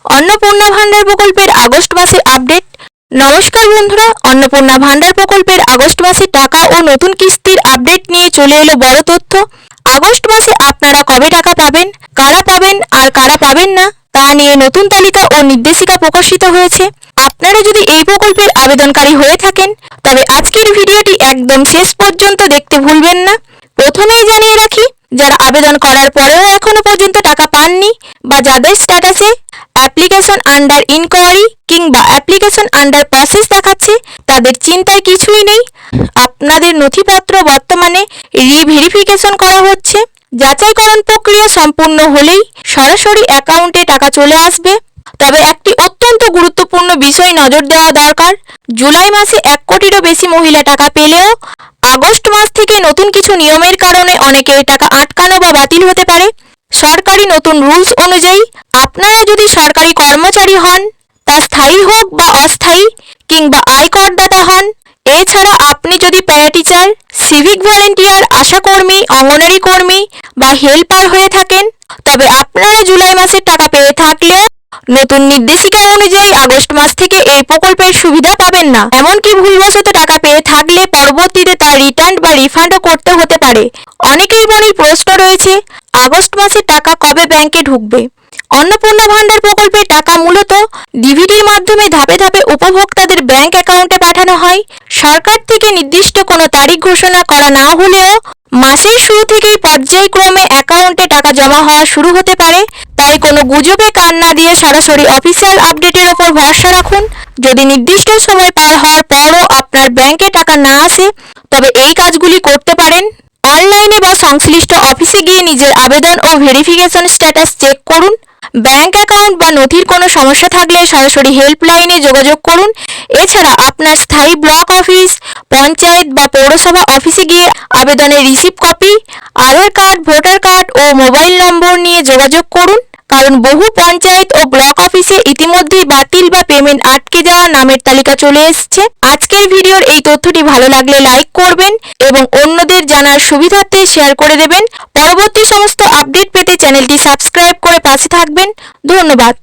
অন্নপূর্ণা ভান্ডার প্রকল্পের আগস্ট মাসের আপডেট। নমস্কার বন্ধুরা, অন্নপূর্ণা ভান্ডার প্রকল্পের আগস্ট মাসে টাকা ও নতুন কিস্তির আপডেট নিয়ে চলে এলো বড় তথ্য। আগস্ট মাসে আপনারা কবে টাকা পাবেন, কারা পাবেন আর কারা পাবেন না তা নিয়ে নতুন তালিকা ও নির্দেশিকা প্রকাশিত হয়েছে। আপনারা যদি এই প্রকল্পের আবেদনকারী হয়ে থাকেন তবে আজকের ভিডিওটি একদম শেষ পর্যন্ত দেখতে ভুলবেন না। প্রথমেই জানিয়ে রাখি, যারা আবেদন করার পরেও এখনো পর্যন্ত টাকা পাননি বা যাদের স্ট্যাটাসে অ্যাপ্লিকেশন আন্ডার ইনকোয়ারি কিংবা অ্যাপ্লিকেশন আন্ডার প্রসেস দেখাচ্ছে তাদের চিন্তার কিছুই নেই। আপনাদের নথিপত্র বর্তমানে রিভেরিফিকেশন করা হচ্ছে। যাচাইকরণ প্রক্রিয়া সম্পূর্ণ হলেই সরাসরি অ্যাকাউন্টে টাকা চলে আসবে। তবে একটি অত্যন্ত গুরুত্বপূর্ণ বিষয় নজর দেওয়া দরকার। জুলাই মাসে 1 কোটিরও বেশি মহিলা টাকা পেলেও আগস্ট মাস থেকে নতুন কিছু নিয়মের কারণে অনেকের টাকা আটকানো বা বাতিল হতে পারে। সরকারি নতুন রুলস অনুযায়ী আপনারা যদি সরকারি কর্মচারী হন, তা স্থায়ী হোক বা অস্থায়ী, কিংবা আয়করদাতা হন, এছাড়া আপনি যদি প্যারাটিচার, সিভিক ভলেন্টিয়ার, আশাকর্মী, অঙ্গনারী কর্মী বা হেল্পার হয়ে থাকেন, তবে আপনারা জুলাই মাসের টাকা পেয়ে থাকলেও নতুন নির্দেশিকা অনুযায়ী আগস্ট মাস থেকে এই প্রকল্পের সুবিধা পাবেন না। এমনকি ভুলবশত টাকা পেয়ে থাকলে পরবর্তীতে তা রিটার্ন বা রিফান্ডও করতে হতে পারে। অনেকেই মনে প্রশ্ন রয়েছে, আগস্ট মাসে টাকা কবে ব্যাংকে ঢুকবে? অন্নপূর্ণা ভান্ডার প্রকল্পের টাকা মূলত ডিভিডির মাধ্যমে ধাপে ধাপে উপভোক্তাদের ব্যাংক অ্যাকাউন্টে পাঠানো হয়। সরকার থেকে নির্দিষ্ট কোনো তারিখ ঘোষণা করা না হলেও মাসের শুরু থেকেই পর্যায়ক্রমে অ্যাকাউন্টে টাকা জমা হওয়া শুরু হতে পারে। তাই কোনো গুজবে কান না দিয়ে সরাসরি অফিসিয়াল আপডেটের ওপর ভরসা রাখুন। যদি নির্দিষ্ট সময় পার হওয়ার পরও আপনার ব্যাংকে টাকা না আসে, তবে এই কাজগুলি করতে পারেন। অনলাইনে বা সংশ্লিষ্ট অফিসে গিয়ে নিজের আবেদন ও ভেরিফিকেশন স্ট্যাটাস চেক করুন। ব্যাংক অ্যাকাউন্ট বা নথির কোনো সমস্যা থাকলে সরাসরি হেল্পলাইনে যোগাযোগ করুন। এছাড়া আপনার স্থায়ী ব্লক অফিস, পঞ্চায়েত বা পৌরসভা অফিসে গিয়ে আবেদনের রিসিভ কপি, আধার কার্ড, ভোটার কার্ড ও মোবাইল নম্বর নিয়ে যোগাযোগ করুন। কারণ বহু পঞ্চায়েত ও ব্লক অফিসে ইতিমধ্যেই বাতিল বা পেমেন্ট আটকে যাওয়া নামের তালিকা চলে এসেছে। আজকের ভিডিওর এই তথ্যটি ভালো লাগলে লাইক করবেন এবং অন্যদের জানার সুবিধার্থে শেয়ার করে দেবেন। পরবর্তী সমস্ত আপডেট পেতে চ্যানেলটি সাবস্ক্রাইব করে পাশে থাকবেন। ধন্যবাদ।